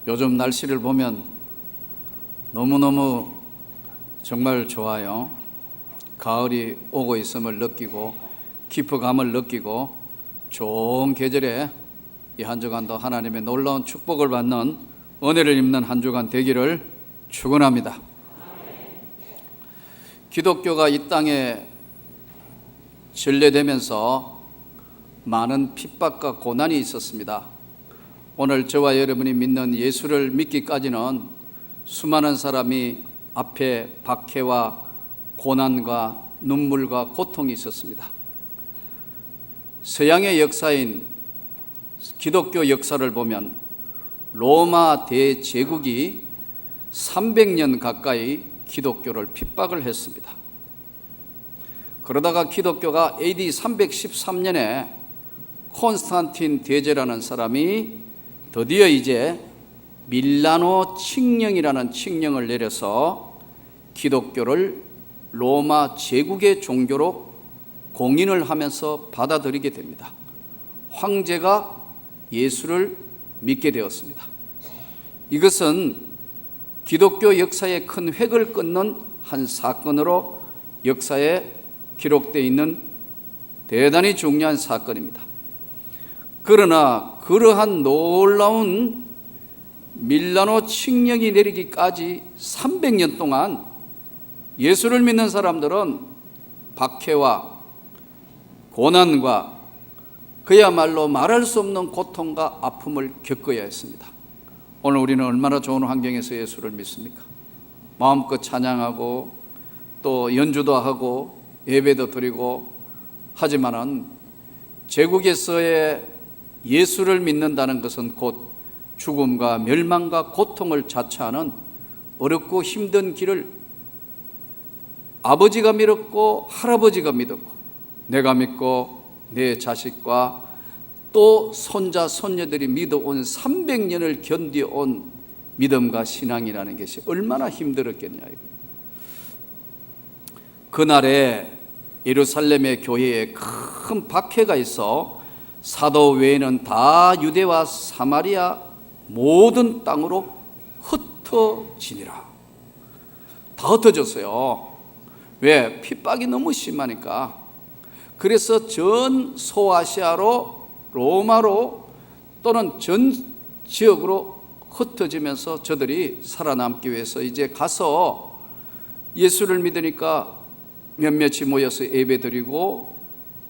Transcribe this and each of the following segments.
요즘 날씨를 보면 너무너무 정말 좋아요. 가을이 오고 있음을 느끼고 깊어감을 느끼고 좋은 계절에 이 한 주간도 하나님의 놀라운 축복을 받는 은혜를 입는 한 주간 되기를 축원합니다. 기독교가 이 땅에 전래되면서 많은 핍박과 고난이 있었습니다. 오늘 저와 여러분이 믿는 예수를 믿기까지는 수많은 사람이 앞에 박해와 고난과 눈물과 고통이 있었습니다. 서양의 역사인 기독교 역사를 보면 로마 대제국이 300년 가까이 기독교를 핍박을 했습니다. 그러다가 기독교가 AD 313년에 콘스탄틴 대제라는 사람이 드디어 이제 밀라노 칙령이라는 칙령을 내려서 기독교를 로마 제국의 종교로 공인을 하면서 받아들이게 됩니다. 황제가 예수를 믿게 되었습니다. 이것은 기독교 역사의 큰 획을 끊는 한 사건으로 역사에 기록되어 있는 대단히 중요한 사건입니다. 그러나 그러한 놀라운 밀라노 칙령이 내리기까지 300년 동안 예수를 믿는 사람들은 박해와 고난과 그야말로 말할 수 없는 고통과 아픔을 겪어야 했습니다. 오늘 우리는 얼마나 좋은 환경에서 예수를 믿습니까? 마음껏 찬양하고 또 연주도 하고 예배도 드리고 하지만은 제국에서의 예수를 믿는다는 것은 곧 죽음과 멸망과 고통을 자처하는 어렵고 힘든 길을 아버지가 믿었고 할아버지가 믿었고 내가 믿고 내 자식과 또 손자 손녀들이 믿어온 300년을 견뎌온 믿음과 신앙이라는 것이 얼마나 힘들었겠냐. 그날에 예루살렘의 교회에 큰 박해가 있어 사도 외에는 다 유대와 사마리아 모든 땅으로 흩어지니라. 다 흩어졌어요. 왜? 핍박이 너무 심하니까. 그래서 전 소아시아로 로마로 또는 전 지역으로 흩어지면서 저들이 살아남기 위해서 이제 가서 예수를 믿으니까 몇몇이 모여서 예배드리고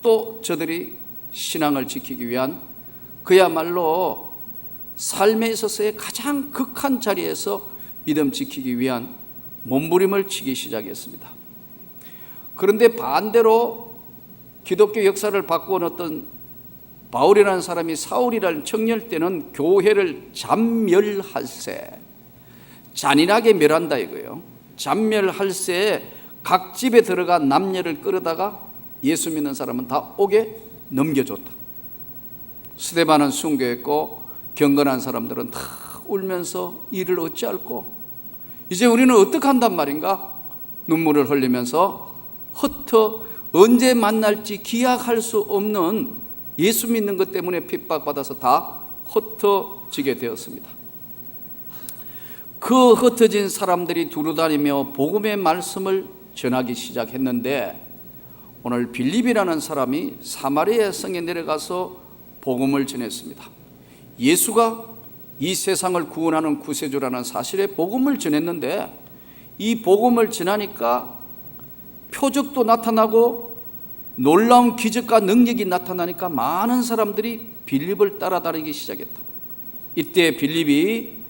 또 저들이 신앙을 지키기 위한 그야말로 삶에 있어서의 가장 극한 자리에서 믿음 지키기 위한 몸부림을 치기 시작했습니다. 그런데 반대로 기독교 역사를 바꿔온 어떤 바울이라는 사람이 사울이라는 청년 때는 교회를 잔멸할세, 잔인하게 멸한다 이거예요. 잔멸할세에 각 집에 들어가 남녀를 끌어다가 예수 믿는 사람은 다 옥에 넘겨줬다. 스데반은 순교했고 경건한 사람들은 다 울면서 이를 어찌할꼬 이제 우리는 어떻게 한단 말인가? 눈물을 흘리면서 언제 만날지 기약할 수 없는 예수 믿는 것 때문에 핍박받아서 다 흩어지게 되었습니다. 그 흩어진 사람들이 두루다니며 복음의 말씀을 전하기 시작했는데 오늘 빌립이라는 사람이 사마리아 성에 내려가서 복음을 전했습니다. 예수가 이 세상을 구원하는 구세주라는 사실에 복음을 전했는데 이 복음을 전하니까 표적도 나타나고 놀라운 기적과 능력이 나타나니까 많은 사람들이 빌립을 따라다니기 시작했다. 이때 빌립이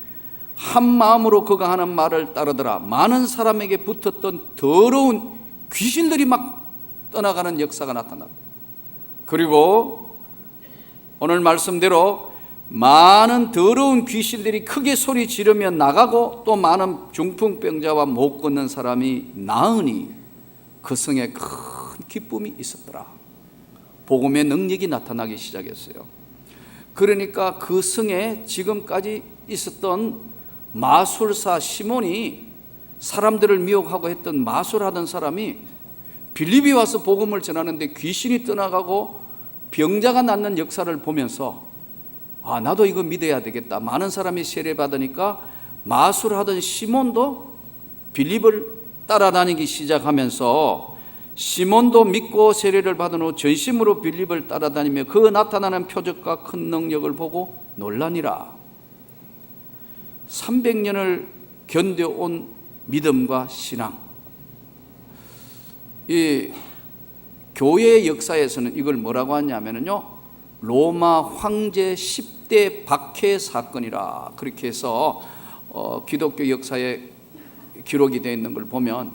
한 마음으로 그가 하는 말을 따르더라. 많은 사람에게 붙었던 더러운 귀신들이 막 떠나가는 역사가 나타났다. 그리고 오늘 말씀대로 많은 더러운 귀신들이 크게 소리 지르며 나가고 또 많은 중풍병자와 못 걷는 사람이 나으니 그 성에 큰 기쁨이 있었더라. 복음의 능력이 나타나기 시작했어요. 그러니까 그 성에 지금까지 있었던 마술사 시몬이 사람들을 미혹하고 했던 마술하던 사람이 빌립이 와서 복음을 전하는데 귀신이 떠나가고 병자가 낫는 역사를 보면서 나도 이거 믿어야 되겠다. 많은 사람이 세례받으니까 마술하던 시몬도 빌립을 따라다니기 시작하면서 시몬도 믿고 세례를 받은 후 전심으로 빌립을 따라다니며 그 나타나는 표적과 큰 능력을 보고 놀라니라. 300년을 견뎌온 믿음과 신앙. 이 교회의 역사에서는 이걸 뭐라고 하냐면요, 로마 황제 10대 박해 사건이라 그렇게 해서 기독교 역사에 기록이 되어 있는 걸 보면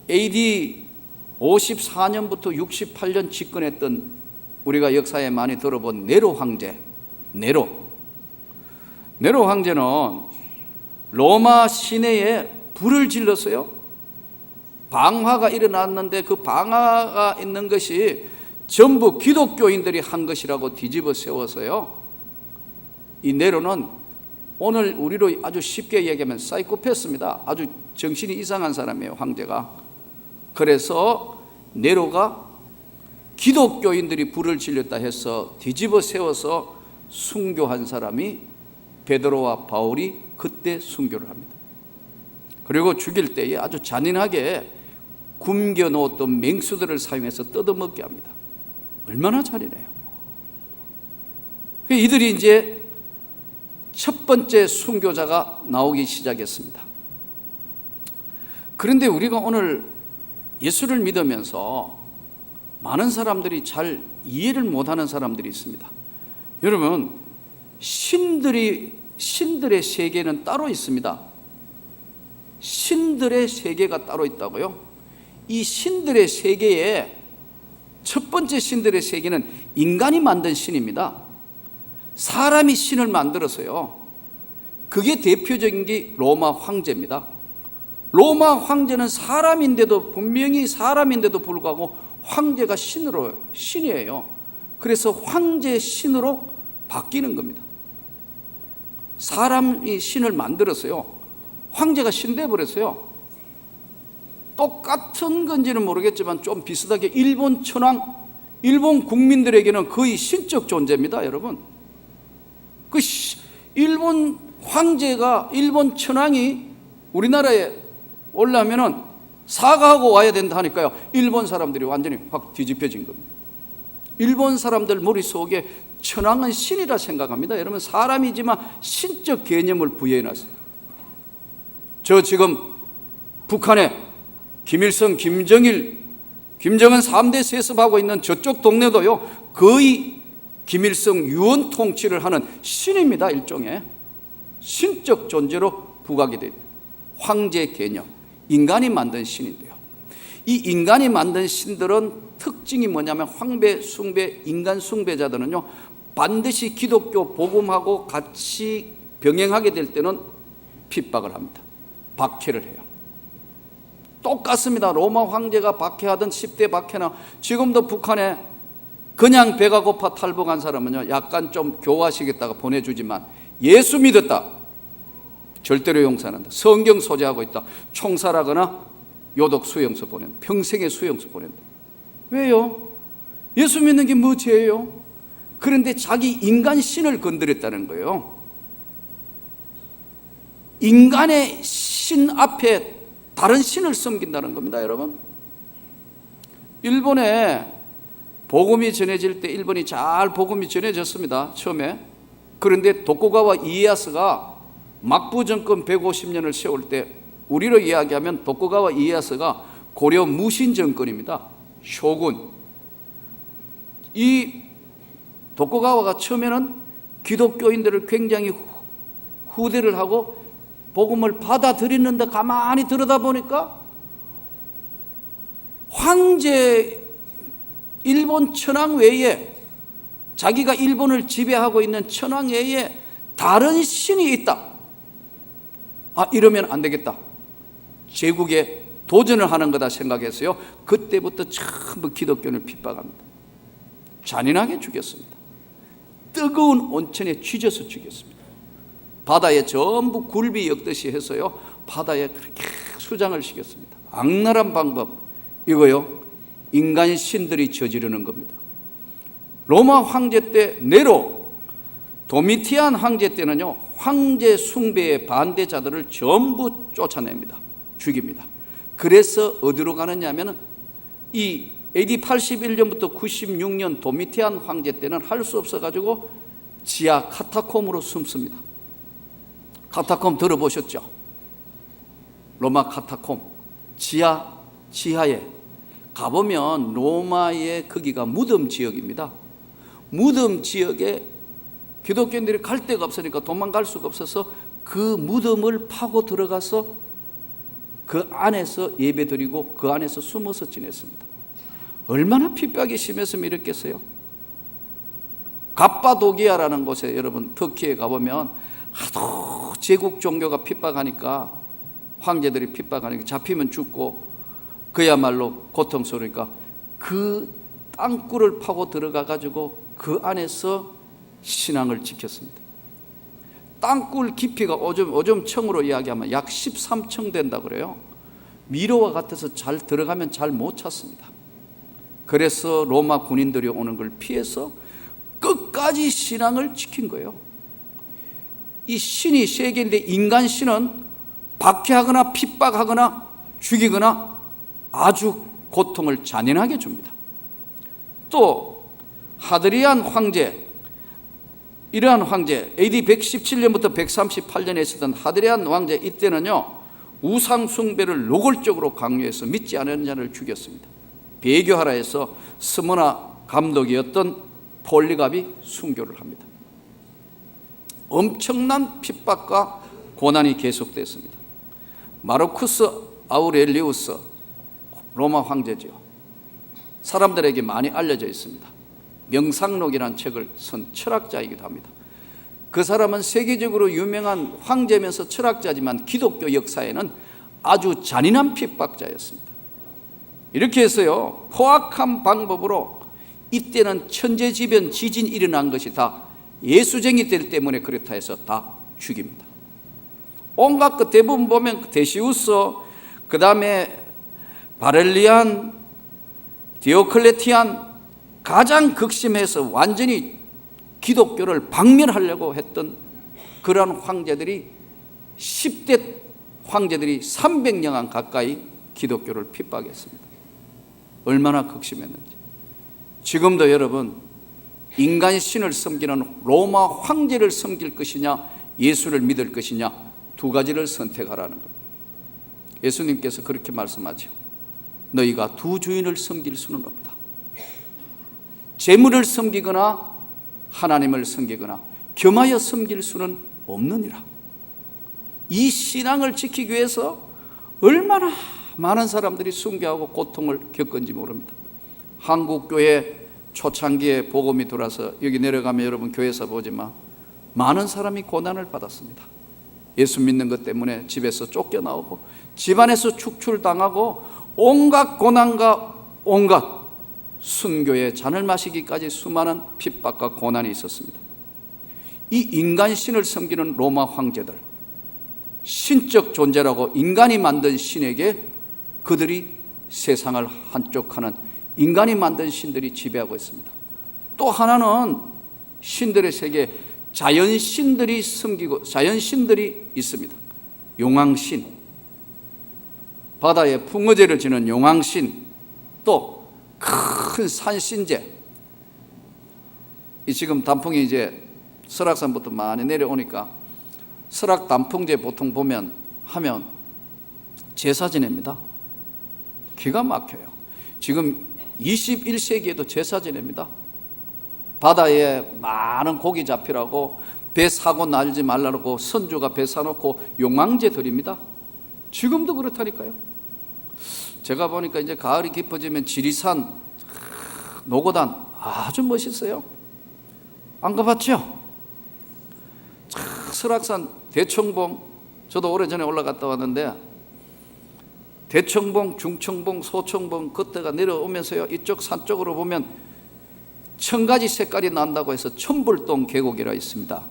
AD 54년부터 68년 집권했던, 우리가 역사에 많이 들어본 네로 황제, 네로 황제는 로마 시내에 불을 질렀어요. 방화가 일어났는데 그 방화가 있는 것이 전부 기독교인들이 한 것이라고 뒤집어 세워서요, 이 네로는 오늘 우리로 아주 쉽게 얘기하면 사이코패스입니다. 아주 정신이 이상한 사람이에요, 황제가. 그래서 네로가 기독교인들이 불을 질렀다 해서 뒤집어 세워서 순교한 사람이 베드로와 바울이 그때 순교를 합니다. 그리고 죽일 때에 아주 잔인하게 굶겨 놓았던 맹수들을 사용해서 뜯어먹게 합니다. 얼마나 잔인해요. 이들이 이제 첫 번째 순교자가 나오기 시작했습니다. 그런데 우리가 오늘 예수를 믿으면서 많은 사람들이 잘 이해를 못하는 사람들이 있습니다. 여러분, 신들의 세계는 따로 있습니다. 신들의 세계가 따로 있다고요? 이 신들의 세계에 첫 번째 신들의 세계는 인간이 만든 신입니다. 사람이 신을 만들었어요. 그게 대표적인 게 로마 황제입니다. 로마 황제는 사람인데도, 분명히 사람인데도 불구하고 황제가 신이에요. 그래서 황제 신으로 바뀌는 겁니다. 사람이 신을 만들었어요. 황제가 신 되어버렸어요. 똑같은 건지는 모르겠지만 좀 비슷하게 일본 천황, 일본 국민들에게는 거의 신적 존재입니다, 여러분. 그 일본 황제가, 일본 천황이 우리나라에 올라오면은 사과하고 와야 된다 하니까요, 일본 사람들이 완전히 확 뒤집혀진 겁니다. 일본 사람들 머릿속에 천황은 신이라 생각합니다. 여러분, 사람이지만 신적 개념을 부여해놨어요. 저 지금 북한에 김일성, 김정은 3대 세습하고 있는 저쪽 동네도요, 거의 김일성 유언 통치를 하는 신입니다. 일종의 신적 존재로 부각이 됩니다. 황제 개념, 인간이 만든 신인데요, 이 인간이 만든 신들은 특징이 뭐냐면 황배, 숭배, 인간 숭배자들은요, 반드시 기독교 복음하고 같이 병행하게 될 때는 핍박을 합니다. 박해를 해요. 똑같습니다. 로마 황제가 박해하던 10대 박해나 지금도 북한에 그냥 배가 고파 탈북한 사람은요, 약간 좀 교화시켰다가 보내주지만 예수 믿었다, 절대로 용서 안 한다. 성경 소지하고 있다, 총살하거나 요독 수용소 보낸다. 평생의 수용소 보낸다. 왜요? 예수 믿는 게 뭐 죄예요? 그런데 자기 인간 신을 건드렸다는 거예요. 인간의 신 앞에 다른 신을 섬긴다는 겁니다, 여러분. 일본에 복음이 전해질 때 일본이 잘 복음이 전해졌습니다, 처음에. 그런데 도쿠가와 이에야스가 막부 정권 150년을 세울 때, 우리로 이야기하면 도쿠가와 이에야스가 고려 무신 정권입니다. 쇼군. 이 도쿠가와가 처음에는 기독교인들을 굉장히 후대를 하고 복음을 받아들이는데, 가만히 들여다보니까 황제, 일본 천황 외에, 자기가 일본을 지배하고 있는 천황 외에 다른 신이 있다. 이러면 안 되겠다. 제국에 도전을 하는 거다 생각했어요. 그때부터 전부 기독교를 핍박합니다. 잔인하게 죽였습니다. 뜨거운 온천에 쥐져서 죽였습니다. 바다에 전부 굴비 엮듯이 해서요, 바다에 그렇게 수장을 시켰습니다. 악랄한 방법, 이거요, 인간 신들이 저지르는 겁니다. 로마 황제 때 네로, 도미티안 황제 때는요, 황제 숭배의 반대자들을 전부 쫓아냅니다. 죽입니다. 그래서 어디로 가느냐 하면 이 AD 81년부터 96년 도미티안 황제 때는 할 수 없어가지고 지하 카타콤으로 숨습니다. 카타콤 들어보셨죠? 로마 카타콤 지하에 가보면 로마의 거기가 무덤 지역입니다. 무덤 지역에 기독교인들이 갈 데가 없으니까 도망갈 수가 없어서 그 무덤을 파고 들어가서 그 안에서 예배드리고 그 안에서 숨어서 지냈습니다. 얼마나 핍박이 심했으면 이랬겠어요? 갑바도기아라는 곳에 여러분 터키에 가보면 하도 제국 종교가 핍박하니까 황제들이 핍박하니까 잡히면 죽고 그야말로 고통스러우니까 그 땅굴을 파고 들어가 가지고 그 안에서 신앙을 지켰습니다. 땅굴 깊이가 오줌 청으로 이야기하면 약 13층 된다 그래요. 미로와 같아서 잘 들어가면 잘 못 찾습니다. 그래서 로마 군인들이 오는 걸 피해서 끝까지 신앙을 지킨 거예요. 이 신이 세 개인데 인간 신은 박해하거나 핍박하거나 죽이거나 아주 고통을 잔인하게 줍니다. 또 하드리안 황제, 이러한 황제 AD 117년부터 138년에 있었던 하드리안 왕제, 이때는요 우상 숭배를 노골적으로 강요해서 믿지 않는 자를 죽였습니다. 배교하라 해서 스모나 감독이었던 폴리갑이 순교를 합니다. 엄청난 핍박과 고난이 계속됐습니다. 마르쿠스 아우렐리우스, 로마 황제죠. 사람들에게 많이 알려져 있습니다. 명상록이라는 책을 쓴 철학자이기도 합니다. 그 사람은 세계적으로 유명한 황제면서 철학자지만 기독교 역사에는 아주 잔인한 핍박자였습니다. 이렇게 해서요, 포악한 방법으로 이때는 천재지변 지진이 일어난 것이 다 예수쟁이 들 때문에 그렇다 해서 다 죽입니다. 온갖 그 대부분 보면 데시우스, 그 다음에 바렐리안, 디오클레티안, 가장 극심해서 완전히 기독교를 박멸하려고 했던 그러한 황제들이 10대 황제들이 300년 가까이 기독교를 핍박했습니다. 얼마나 극심했는지. 지금도 여러분 인간 신을 섬기는 로마 황제를 섬길 것이냐 예수를 믿을 것이냐 두 가지를 선택하라는 겁니다. 예수님께서 그렇게 말씀하죠. 너희가 두 주인을 섬길 수는 없다. 재물을 섬기거나 하나님을 섬기거나 겸하여 섬길 수는 없느니라. 이 신앙을 지키기 위해서 얼마나 많은 사람들이 숭배하고 고통을 겪은지 모릅니다. 한국교회 초창기에 복음이 돌아서 여기 내려가면 여러분 교회에서 보지만 많은 사람이 고난을 받았습니다. 예수 믿는 것 때문에 집에서 쫓겨나오고 집안에서 축출당하고 온갖 고난과 온갖 순교의 잔을 마시기까지 수많은 핍박과 고난이 있었습니다. 이 인간신을 섬기는 로마 황제들, 신적 존재라고 인간이 만든 신에게 그들이 세상을 한쪽하는 인간이 만든 신들이 지배하고 있습니다. 또 하나는 신들의 세계, 자연신들이 섬기고 자연신들이 있습니다. 용왕신, 바다에 풍어제를 지는 용왕신, 또 큰 산신제. 지금 단풍이 이제 설악산부터 많이 내려오니까 설악 단풍제 보통 하면 제사 지냅니다. 기가 막혀요. 지금 21세기에도 제사 지냅니다. 바다에 많은 고기 잡히라고 배 사고 날지 말라고 선조가 배 사놓고 용왕제 드립니다. 지금도 그렇다니까요. 제가 보니까 이제 가을이 깊어지면 지리산, 노고단 아주 멋있어요. 안 가봤죠? 설악산 대청봉, 저도 오래전에 올라갔다 왔는데 대청봉, 중청봉, 소청봉 그때가 내려오면서요, 이쪽 산 쪽으로 보면 1000가지 색깔이 난다고 해서 천불동 계곡이라 있습니다.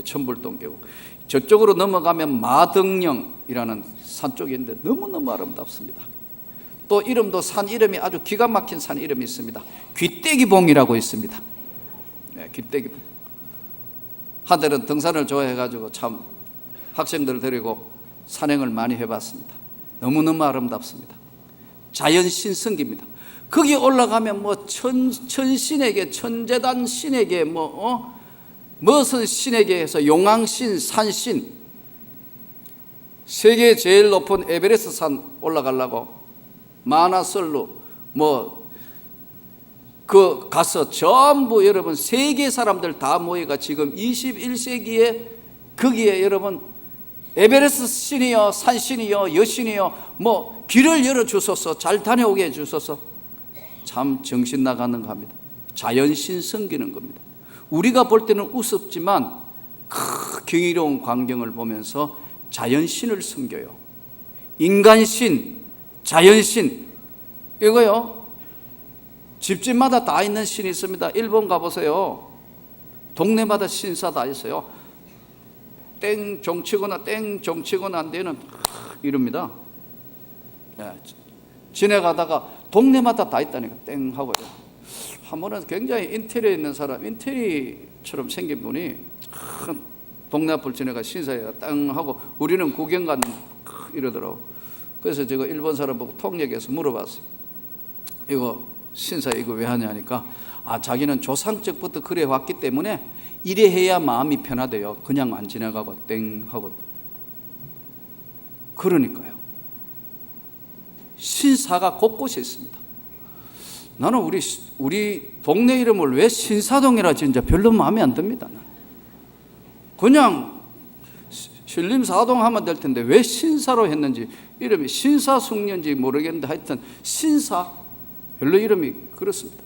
천불동 계곡. 저쪽으로 넘어가면 마등령이라는 산 쪽이 있는데 너무너무 아름답습니다. 또 이름도 산 이름이 아주 기가 막힌 산 이름이 있습니다. 귀때기봉이라고 있습니다. 귀때기봉. 한때는 등산을 좋아해가지고 참 학생들 데리고 산행을 많이 해봤습니다. 너무너무 아름답습니다. 자연 신성기입니다. 거기 올라가면 뭐 천신에게, 천재단 신에게, 무슨 신에게 해서 용왕신, 산신, 세계 제일 높은 에베레스트 산 올라가려고 마나설루 가서 전부 여러분 세계 사람들 다 모여가 지금 21세기에 거기에 여러분 에베레스트 신이여, 산신이여, 여신이여 길을 열어주소서, 잘 다녀오게 해주소서. 참 정신 나가는 거 합니다. 자연신 섬기는 겁니다. 우리가 볼 때는 우습지만 경이로운 광경을 보면서 자연신을 섬겨요. 인간신, 자연신, 이거요 집집마다 다 있는 신이 있습니다. 일본 가보세요. 동네마다 신사 다 있어요. 땡 종치거나 땡 종치거나 안 되는 이럽니다. 지나가다가 동네마다 다 있다니까 땡 하고요. 한 번은 굉장히 인테리어에 있는 사람, 인테리어처럼 생긴 분이 동네 앞을 지나가 신사에 땅 하고 우리는 구경 가는 이러더라고. 그래서 제가 일본 사람 보고 통역해서 물어봤어요. 이거 신사 이거 왜 하냐니까 자기는 조상적부터 그래 왔기 때문에 이래 해야 마음이 편하대요. 그냥 안 지나가고 땡 하고. 그러니까요. 신사가 곳곳에 있습니다. 나는 우리 동네 이름을 왜 신사동이라 진짜 별로 마음에 안 듭니다. 그냥 신림사동 하면 될 텐데 왜 신사로 했는지, 이름이 신사숙녀인지 모르겠는데 하여튼 신사, 별로 이름이 그렇습니다.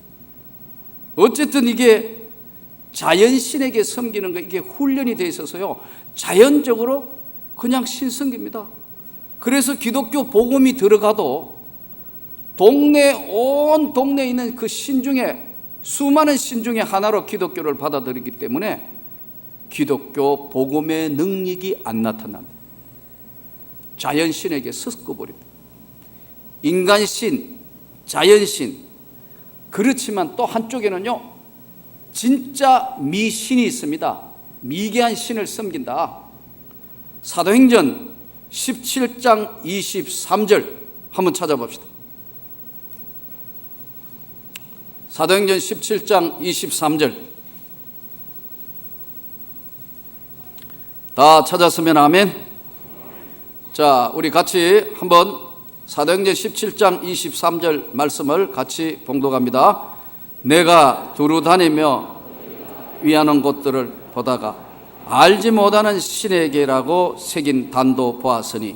어쨌든 이게 자연신에게 섬기는 거, 이게 훈련이 돼 있어서요 자연적으로 그냥 신성기입니다. 그래서 기독교 복음이 들어가도 온 동네에 있는 그 신 중에, 수많은 신 중에 하나로 기독교를 받아들이기 때문에 기독교 복음의 능력이 안 나타난다. 자연신에게 섞어버립니다. 인간신, 자연신. 그렇지만 또 한쪽에는요 진짜 미신이 있습니다. 미개한 신을 섬긴다. 사도행전 17장 23절 한번 찾아봅시다. 사도행전 17장 23절 다 찾았으면 아멘. 자, 우리 같이 한번 사도행전 17장 23절 말씀을 같이 봉독합니다. 내가 두루 다니며 위하는 곳들을 보다가 알지 못하는 신에게라고 새긴 단도 보았으니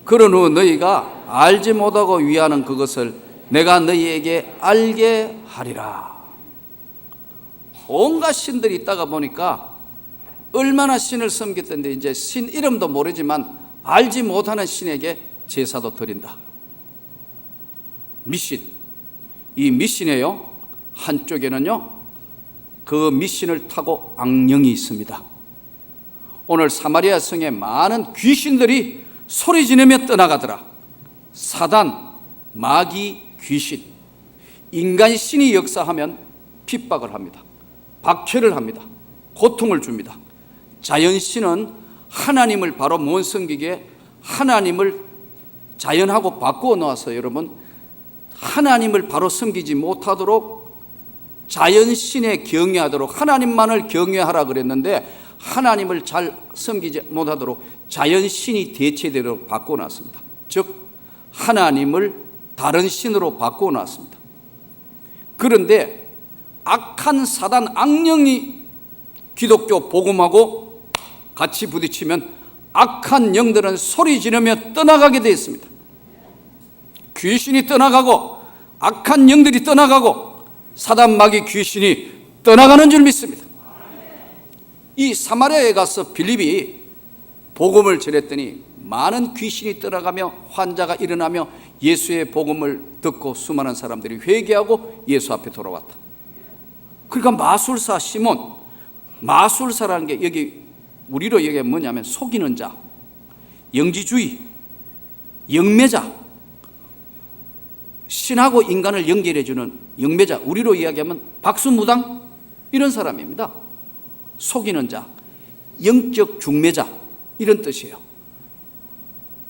그런 후 너희가 알지 못하고 위하는 그것을 내가 너희에게 알게 하리라. 온갖 신들이 있다가 보니까 얼마나 신을 섬겼던데 이제 신 이름도 모르지만 알지 못하는 신에게 제사도 드린다. 미신, 이 미신에요 한쪽에는요 그 미신을 타고 악령이 있습니다. 오늘 사마리아 성에 많은 귀신들이 소리 지르며 떠나가더라. 사단, 마귀, 귀신, 인간 신이 역사하면 핍박을 합니다. 박해를 합니다. 고통을 줍니다. 자연신은 하나님을 바로 못 섬기게 하나님을 자연하고 바꾸어 놓아서 여러분 하나님을 바로 섬기지 못하도록 자연신에 경외하도록, 하나님만을 경외하라 그랬는데 하나님을 잘 섬기지 못하도록 자연신이 대체되도록 바꾸어 놨습니다. 즉 하나님을 다른 신으로 바꾸어 놨습니다. 그런데 악한 사단, 악령이 기독교 복음하고 같이 부딪히면 악한 영들은 소리 지르며 떠나가게 되어 있습니다. 귀신이 떠나가고 악한 영들이 떠나가고 사단, 마귀, 귀신이 떠나가는 줄 믿습니다. 이 사마리아에 가서 빌립이 복음을 전했더니 많은 귀신이 떠나가며 환자가 일어나며 예수의 복음을 듣고 수많은 사람들이 회개하고 예수 앞에 돌아왔다. 그러니까 마술사 시몬, 마술사라는 게 여기 우리로 얘기하면 뭐냐면 속이는 자, 영지주의, 영매자, 신하고 인간을 연결해주는 영매자, 우리로 이야기하면 박수무당 이런 사람입니다. 속이는 자, 영적 중매자 이런 뜻이에요.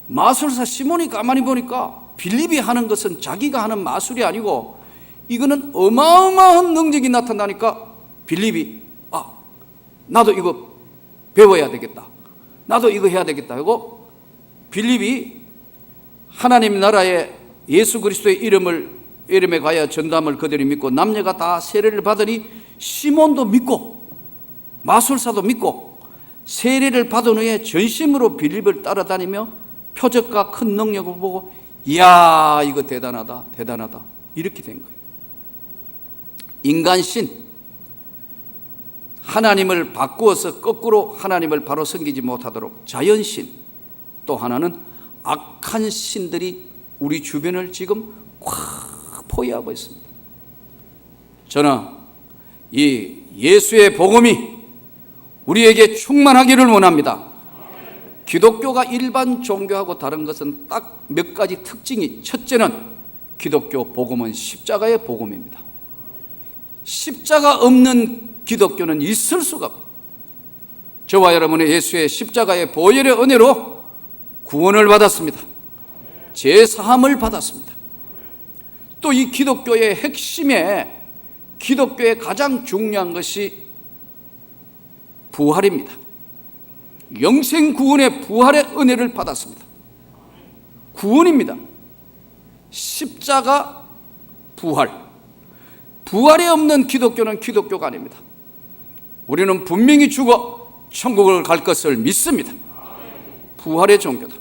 마술사 시몬이 가만히 보니까 빌립이 하는 것은 자기가 하는 마술이 아니고 이거는 어마어마한 능력이 나타나니까 빌립이 나도 이거 배워야 되겠다, 나도 이거 해야 되겠다 하고 빌립이 하나님 나라의 예수 그리스도의 이름에 가야 전담을 그들이 믿고 남녀가 다 세례를 받으니 시몬도 믿고 마술사도 믿고 세례를 받은 후에 전심으로 빌립을 따라다니며 표적과 큰 능력을 보고 이야 이거 대단하다 대단하다 이렇게 된 거예요. 인간신, 하나님을 바꾸어서 거꾸로 하나님을 바로 섬기지 못하도록 자연신, 또 하나는 악한 신들이 우리 주변을 지금 꽉 포위하고 있습니다. 저는 이 예수의 복음이 우리에게 충만하기를 원합니다. 기독교가 일반 종교하고 다른 것은 딱 몇 가지 특징이, 첫째는 기독교 복음은 십자가의 복음입니다. 십자가 없는 기독교는 있을 수가 없다. 저와 여러분은 예수의 십자가의 보혈의 은혜로 구원을 받았습니다. 제사함을 받았습니다. 또 이 기독교의 핵심에, 기독교의 가장 중요한 것이 부활입니다. 영생 구원의 부활의 은혜를 받았습니다. 구원입니다. 십자가, 부활. 부활이 없는 기독교는 기독교가 아닙니다. 우리는 분명히 죽어 천국을 갈 것을 믿습니다. 부활의 종교다.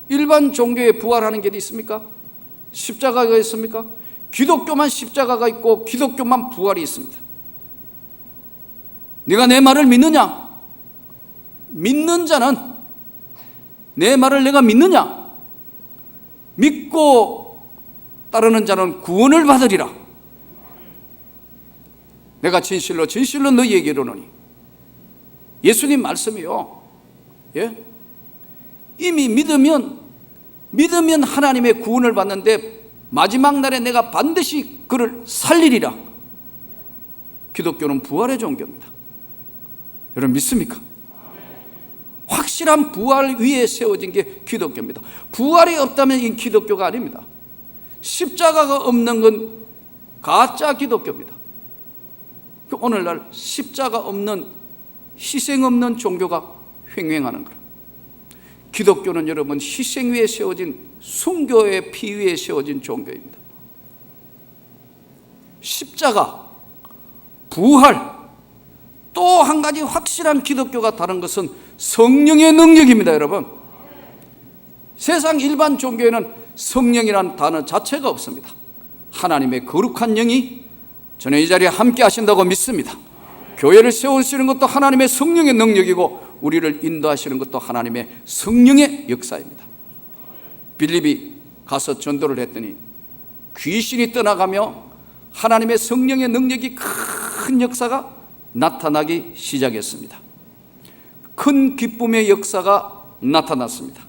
일반 종교에 부활하는 게 있습니까? 십자가가 있습니까? 기독교만 십자가가 있고 기독교만 부활이 있습니다. 네가 내 말을 믿느냐? 믿는 자는, 내 말을 내가 믿느냐? 믿고 따르는 자는 구원을 받으리라. 내가 진실로 진실로 너희에게 이르노니. 예수님 말씀이요. 예? 이미 믿으면 하나님의 구원을 받는데 마지막 날에 내가 반드시 그를 살리리라. 기독교는 부활의 종교입니다. 여러분 믿습니까? 확실한 부활 위에 세워진 게 기독교입니다. 부활이 없다면 이 기독교가 아닙니다. 십자가가 없는 건 가짜 기독교입니다. 오늘날 십자가 없는, 희생 없는 종교가 횡행하는 거예요. 기독교는 여러분 희생 위에 세워진, 순교의 피 위에 세워진 종교입니다. 십자가, 부활, 또 한 가지 확실한 기독교가 다른 것은 성령의 능력입니다. 여러분, 세상 일반 종교에는 성령이란 단어 자체가 없습니다. 하나님의 거룩한 영이 저는 이 자리에 함께 하신다고 믿습니다. 교회를 세우시는 것도 하나님의 성령의 능력이고 우리를 인도하시는 것도 하나님의 성령의 역사입니다. 빌립이 가서 전도를 했더니 귀신이 떠나가며 하나님의 성령의 능력이 큰 역사가 나타나기 시작했습니다. 큰 기쁨의 역사가 나타났습니다.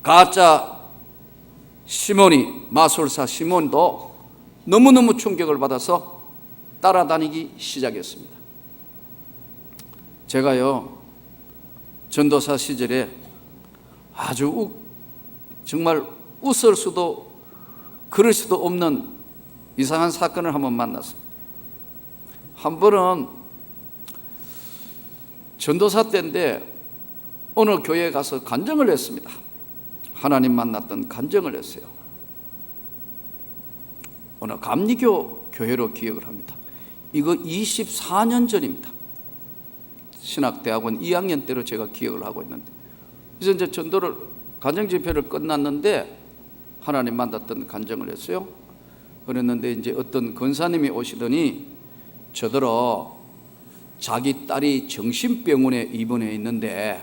가짜 시몬이, 마술사 시몬도 너무너무 충격을 받아서 따라다니기 시작했습니다. 제가요, 전도사 시절에 아주 정말 웃을 수도 그럴 수도 없는 이상한 사건을 한번 만났습니다. 한 번은 전도사 때인데 어느 교회에 가서 간증을 했습니다. 하나님 만났던 간증을 했어요. 어느 감리교 교회로 기억을 합니다. 이거 24년 전입니다. 신학대학원 2학년 때로 제가 기억을 하고 있는데, 그래서 이제 전도를, 간증 집회를 끝났는데 하나님 만났던 간증을 했어요. 그랬는데 이제 어떤 권사님이 오시더니 저더러 자기 딸이 정신병원에 입원해 있는데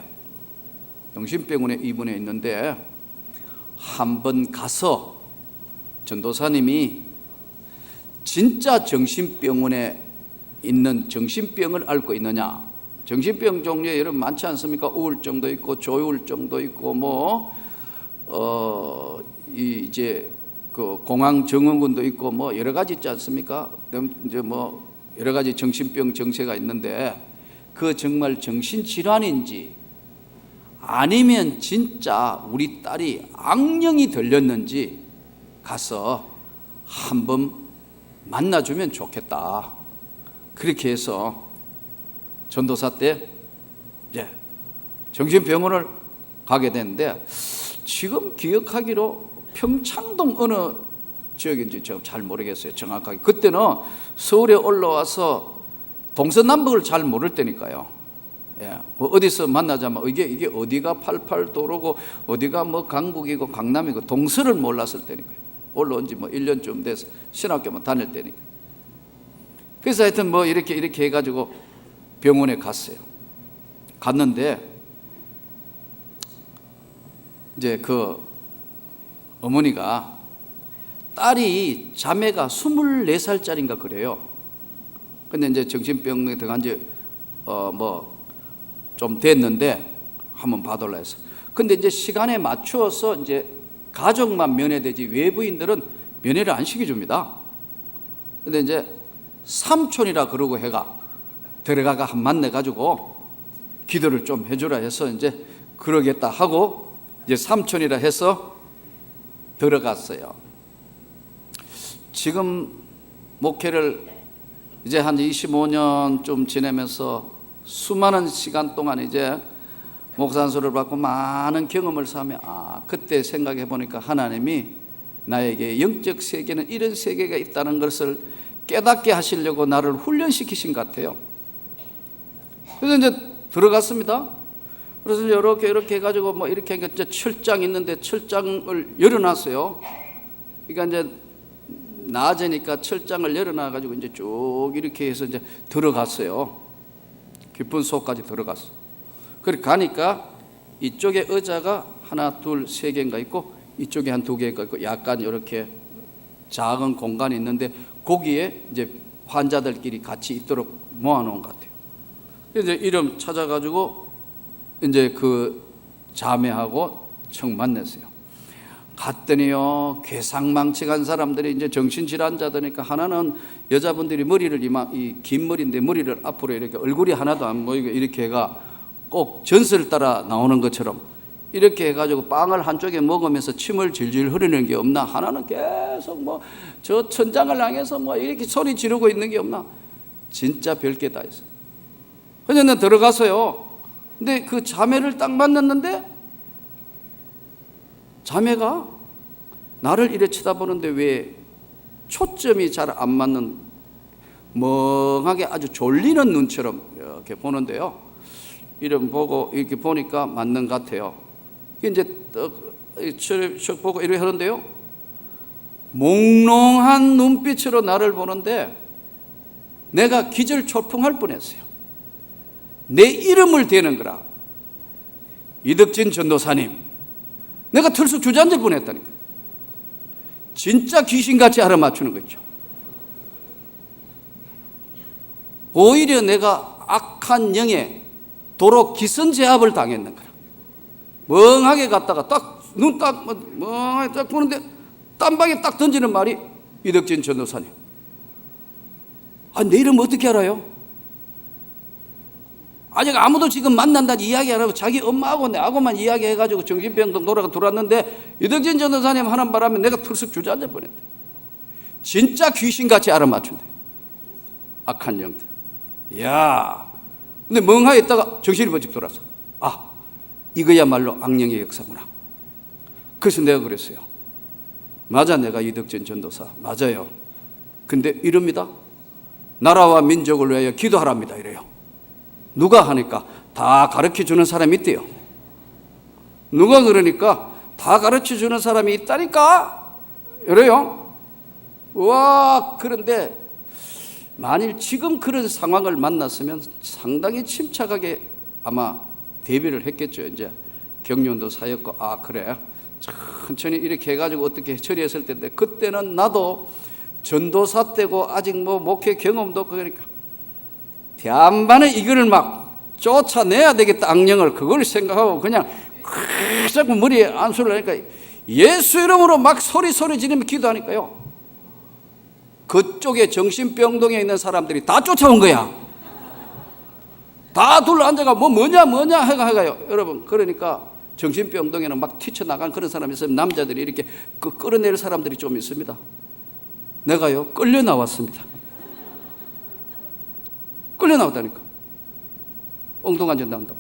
한번 가서 전도사님이 진짜 정신병원에 있는 정신병을 앓고 있느냐, 정신병 종류에 여러분 많지 않습니까? 우울증도 있고 조울증도 있고 이제 그 공황증후군도 있고 여러 가지 있지 않습니까? 이제 여러 가지 정신병 정세가 있는데 그 정말 정신질환인지 아니면 진짜 우리 딸이 악령이 들렸는지 가서 한번 만나주면 좋겠다. 그렇게 해서 전도사 때 이제 정신병원을 가게 됐는데, 지금 기억하기로 평창동 어느 지역인지 제가 잘 모르겠어요, 정확하게. 그때는 서울에 올라와서 동서남북을 잘 모를 때니까요. 예, 뭐 어디서 만나자면 이게 어디가 88도로고 어디가 뭐 강북이고 강남이고 동서를 몰랐을 때니까요. 올라온 지 뭐 1년쯤 돼서 신학교만 다닐 때니까. 그래서 하여튼 뭐 이렇게 해가지고 병원에 갔어요. 갔는데 이제 그 어머니가 딸이 자매가 24살짜리인가 그래요. 근데 이제 정신병원에 들어간 지 뭐 좀 됐는데 한번 봐달라 해서. 근데 이제 시간에 맞추어서 이제 가족만 면회되지 외부인들은 면회를 안 시켜줍니다. 근데 이제 삼촌이라 그러고 해가 들어가가 한 만나가지고 기도를 좀 해주라 해서 이제 그러겠다 하고 이제 삼촌이라 해서 들어갔어요. 지금 목회를 이제 한 25년쯤 지내면서 수많은 시간 동안 이제 목사 안수를 받고 많은 경험을 쌓으며 그때 생각해 보니까 하나님이 나에게 영적 세계는 이런 세계가 있다는 것을 깨닫게 하시려고 나를 훈련시키신 것 같아요. 그래서 이제 들어갔습니다. 그래서 이렇게 해가지고 뭐 이렇게 하니까 이제 철장 있는데 철장을 열어놨어요. 그러니까 이제 낮으니까 철장을 열어놔가지고 이제 쭉 이렇게 해서 이제 들어갔어요. 깊은 속까지 들어갔어. 그렇게 가니까 이쪽에 의자가 하나, 둘, 세 개인가 있고 이쪽에 한 두 개가 있고 약간 이렇게 작은 공간이 있는데 거기에 이제 환자들끼리 같이 있도록 모아놓은 것 같아요. 이제 이름 찾아가지고 이제 그 자매하고 처음 만났어요. 갔더니요, 괴상망측한 사람들이 이제 정신질환자들이니까 하나는 여자분들이 머리를 이 긴 머리인데 머리를 앞으로 이렇게 얼굴이 하나도 안 보이고 이렇게 해가 꼭 전설 따라 나오는 것처럼 이렇게 해가지고 빵을 한쪽에 먹으면서 침을 질질 흐르는 게 없나? 하나는 계속 뭐 저 천장을 향해서 뭐 이렇게 소리 지르고 있는 게 없나? 진짜 별게 다 있어. 그냥 들어가서요. 근데 그 자매를 딱 만났는데 자매가 나를 이래 쳐다보는데 왜 초점이 잘 안 맞는 멍하게 아주 졸리는 눈처럼 이렇게 보는데요. 이름 보고 이렇게 보니까 맞는 것 같아요. 이제 척 보고 이렇게 하는데요. 몽롱한 눈빛으로 나를 보는데 내가 기절초풍할 뻔했어요. 내 이름을 대는 거라. 이덕진 전도사님. 내가 털썩 주저앉을 뻔했다니까. 진짜 귀신같이 알아맞추는 거죠. 오히려 내가 악한 영에 도로 기선제압을 당했는 거라. 멍하게 갔다가 딱 눈 딱 멍하게 딱 보는데 딴방에 딱 던지는 말이 이덕진 전도사님. 내 이름 어떻게 알아요? 아직 아무도 지금 만난다는 이야기 안 하고 자기 엄마하고 내하고만 이야기해가지고 정신병동 돌아왔는데 이덕진 전도사님 하는 바람에 내가 털썩 주저앉을 뻔했대. 진짜 귀신같이 알아맞춘대. 악한 영들. 이야. 근데 멍하게 있다가 정신이 번쩍 돌아서 이거야말로 악령의 역사구나. 그래서 내가 그랬어요. 맞아, 내가 이덕진 전도사 맞아요. 근데 이럽니다. 나라와 민족을 위하여 기도하랍니다 이래요. 누가 하니까 다 가르쳐주는 사람이 있대요. 누가 그러니까 다 가르쳐주는 사람이 있다니까 이래요. 와, 그런데 만일 지금 그런 상황을 만났으면 상당히 침착하게 아마 대비를 했겠죠. 이제 경륜도 사였고 그래 천천히 이렇게 해가지고 어떻게 처리했을 텐데 그때는 나도 전도사 때고 아직 뭐 목회 경험도 없고 그러니까 대한반에 이거를 막 쫓아내야 되겠다 악령을 그걸 생각하고 그냥 자꾸 머리에 안수를 하니까 예수 이름으로 막 소리 지르며 기도하니까요. 그쪽에 정신병동에 있는 사람들이 다 쫓아온 거야. 다 둘러 앉아가 뭐냐 해가요. 여러분, 그러니까 정신병동에는 막 튀쳐나간 그런 사람이 있으면 남자들이 이렇게 끌어낼 사람들이 좀 있습니다. 내가요 끌려 나왔습니다. 끌려 나왔다니까. 엉뚱한 짓 난다고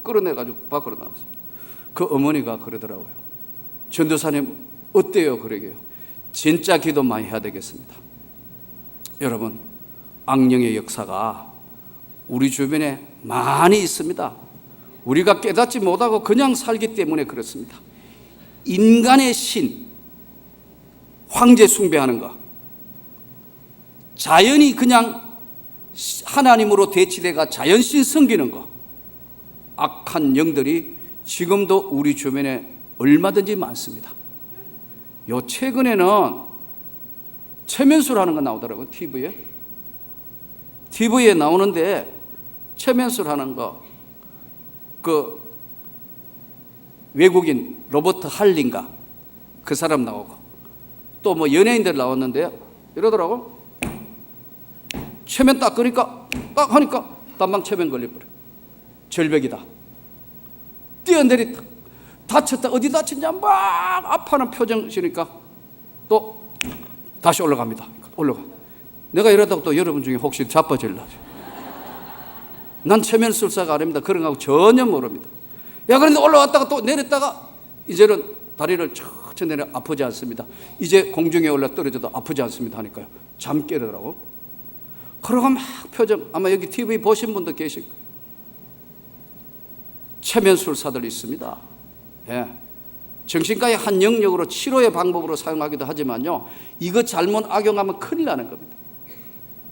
끌어내가지고 밖으로 나왔습니다. 그 어머니가 그러더라고요. 전도사님 어때요? 그러게요. 진짜 기도 많이 해야 되겠습니다. 여러분, 악령의 역사가 우리 주변에 많이 있습니다. 우리가 깨닫지 못하고 그냥 살기 때문에 그렇습니다. 인간의 신, 황제 숭배하는 것, 자연이 그냥 하나님으로 대치돼가 자연신 섬기는 것, 악한 영들이 지금도 우리 주변에 얼마든지 많습니다. 요 최근에는 최면술 하는 거 나오더라고요. TV에 나오는데 최면술 하는 거, 그 외국인 로버트 할린가 그 사람 나오고 또 뭐 연예인들 나왔는데요. 이러더라고. 최면 딱 그러니까 딱 하니까 단방 최면 걸려버려. 절벽이다. 뛰어내리 다쳤다. 어디 다쳤냐 막 아파하는 표정 지니까 또 다시 올라갑니다. 올라가. 내가 이러다가 또 여러분 중에 혹시 자빠질라. 난 최면술사가 아닙니다. 그런 거하고 전혀 모릅니다. 야, 그런데 올라왔다가 또 내렸다가 이제는 다리를 천천히 내려 아프지 않습니다. 이제 공중에 올라 떨어져도 아프지 않습니다 하니까요. 잠 깨더라고. 그러고 막 표정, 아마 여기 TV 보신 분도 계실 거예요. 최면술사들 있습니다. 예. 정신과의 한 영역으로 치료의 방법으로 사용하기도 하지만요, 이거 잘못 악용하면 큰일 나는 겁니다.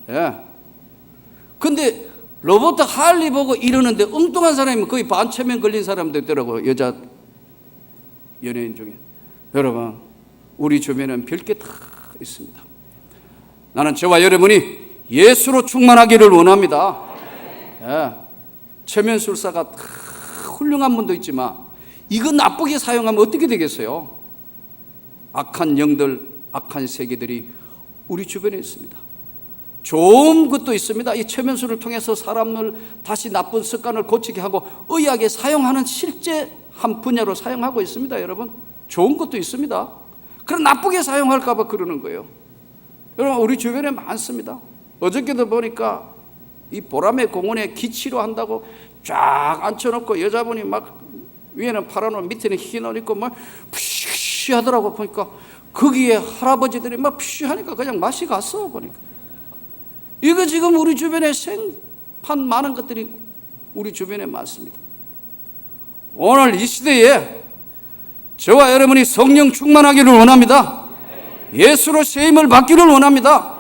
예. 근데 로버트 할리 보고 이러는데 엉뚱한 사람이면 거의 반체면 걸린 사람도 있더라고요. 여자 연예인 중에. 여러분, 우리 주변에는 별게 다 있습니다. 나는 저와 여러분이 예수로 충만하기를 원합니다. 예. 최면술사가 훌륭한 분도 있지만 이거 나쁘게 사용하면 어떻게 되겠어요? 악한 영들, 악한 세계들이 우리 주변에 있습니다. 좋은 것도 있습니다. 이 최면술을 통해서 사람을 다시 나쁜 습관을 고치게 하고 의학에 사용하는 실제 한 분야로 사용하고 있습니다. 여러분, 좋은 것도 있습니다. 그럼 나쁘게 사용할까 봐 그러는 거예요. 여러분, 우리 주변에 많습니다. 어저께도 보니까 이 보라매 공원에 기치료 한다고 쫙 앉혀놓고 여자분이 막 위에는 파란 옷 밑에는 흰 옷 입고 막 푸쉬 하더라고. 보니까 거기에 할아버지들이 막 푸쉬 하니까 그냥 맛이 갔어. 보니까 이거 지금 우리 주변에 생판 많은 것들이 우리 주변에 많습니다. 오늘 이 시대에 저와 여러분이 성령 충만하기를 원합니다. 예수로 세임을 받기를 원합니다.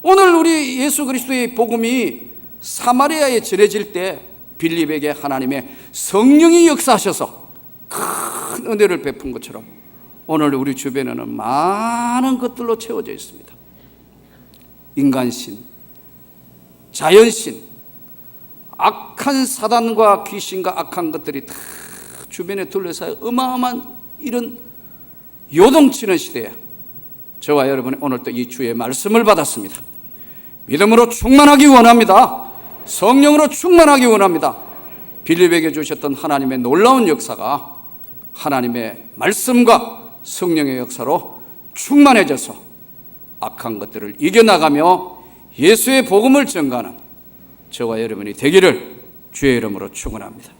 오늘 우리 예수 그리스도의 복음이 사마리아에 전해질 때 빌립에게 하나님의 성령이 역사하셔서 큰 은혜를 베푼 것처럼 오늘 우리 주변에는 많은 것들로 채워져 있습니다. 인간신, 자연신, 악한 사단과 귀신과 악한 것들이 다 주변에 둘러싸여 어마어마한 이런 요동치는 시대에 저와 여러분이 오늘 또 이 주의 말씀을 받았습니다. 믿음으로 충만하기 원합니다. 성령으로 충만하기 원합니다. 빌립에게 주셨던 하나님의 놀라운 역사가 하나님의 말씀과 성령의 역사로 충만해져서 악한 것들을 이겨나가며 예수의 복음을 전가하는 저와 여러분이 되기를 주의 이름으로 축원합니다.